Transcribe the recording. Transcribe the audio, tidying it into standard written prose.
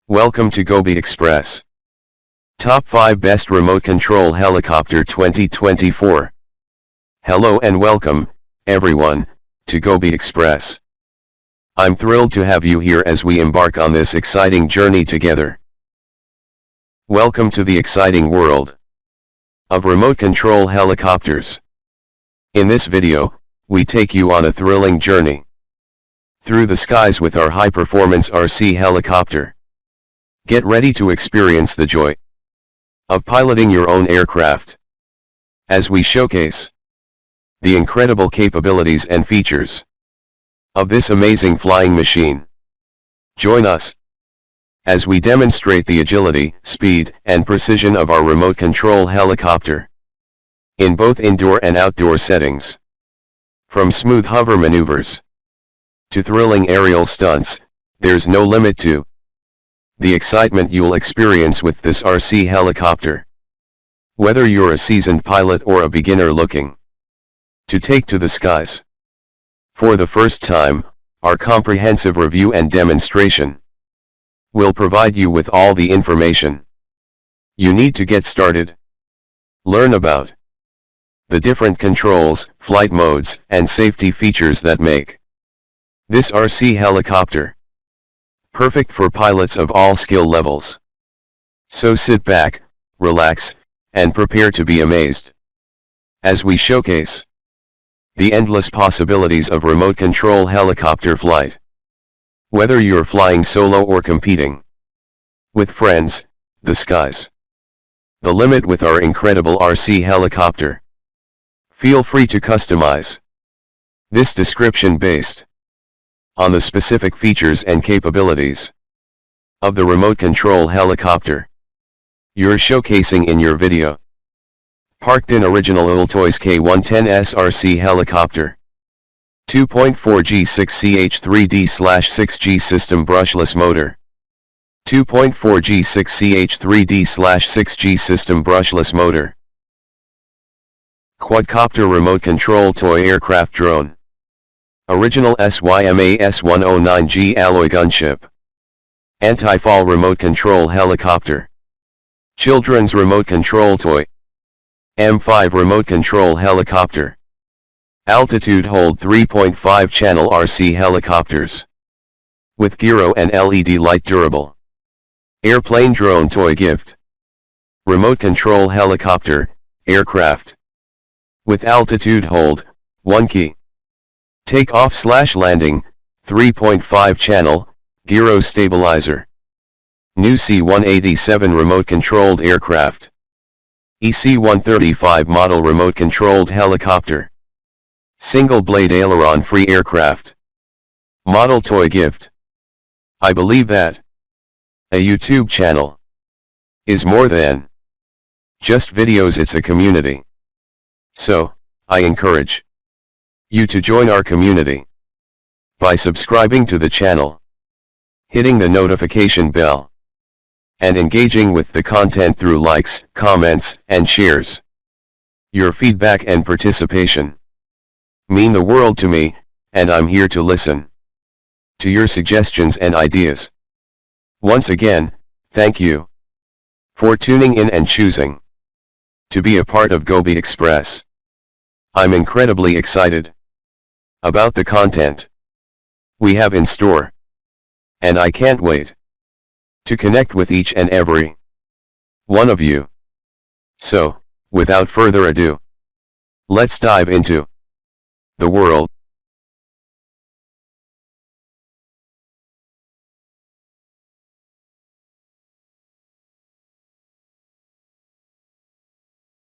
Welcome to GoByExpress. Top 5 Best Remote Control Helicopter 2024. Hello and welcome, everyone, to GoByExpress. I'm thrilled to have you here as we embark on this exciting journey together. Welcome to the exciting world of remote control helicopters. In this video, we take you on a thrilling journey through the skies with our high-performance RC helicopter. Get ready to experience the joy of piloting your own aircraft as we showcase the incredible capabilities and features of this amazing flying machine. Join us as we demonstrate the agility, speed, and precision of our remote control helicopter in both indoor and outdoor settings. From smooth hover maneuvers to thrilling aerial stunts, there's no limit to the excitement you'll experience with this RC helicopter. Whether you're a seasoned pilot or a beginner looking to take to the skies for the first time, our comprehensive review and demonstration will provide you with all the information you need to get started. Learn about the different controls, flight modes, and safety features that make this RC helicopter perfect for pilots of all skill levels. So sit back, relax, and prepare to be amazed as we showcase the endless possibilities of remote control helicopter flight. Whether you're flying solo or competing with friends, the sky's the limit with our incredible RC helicopter. Feel free to customize this description based on the specific features and capabilities of the remote control helicopter you're showcasing in your video. Parked in original Wltoys K110S RC helicopter. 2.4 G6CH3D/6G system brushless motor. 2.4 G6CH3D/6G system brushless motor. Quadcopter remote control toy aircraft drone. Original SYMA S109G alloy gunship. Anti-fall remote control helicopter. Children's remote control toy. M5 remote control helicopter. Altitude hold 3.5 channel RC helicopters with gyro and LED light durable. Airplane drone toy gift. Remote control helicopter, aircraft with altitude hold, 1 key. Takeoff/landing, 3.5 channel, gyro stabilizer. New C-187 remote controlled aircraft. EC-135 model remote controlled helicopter. Single blade aileron free aircraft. Model toy gift. I believe that a YouTube channel is more than just videos, it's a community. So, I encourage you to join our community by subscribing to the channel, hitting the notification bell, and engaging with the content through likes, comments, and shares. Your feedback and participation mean the world to me, and I'm here to listen to your suggestions and ideas. Once again, thank you for tuning in and choosing to be a part of GoByExpress. I'm incredibly excited about the content we have in store, and I can't wait to connect with each and every one of you. So, without further ado, let's dive into the world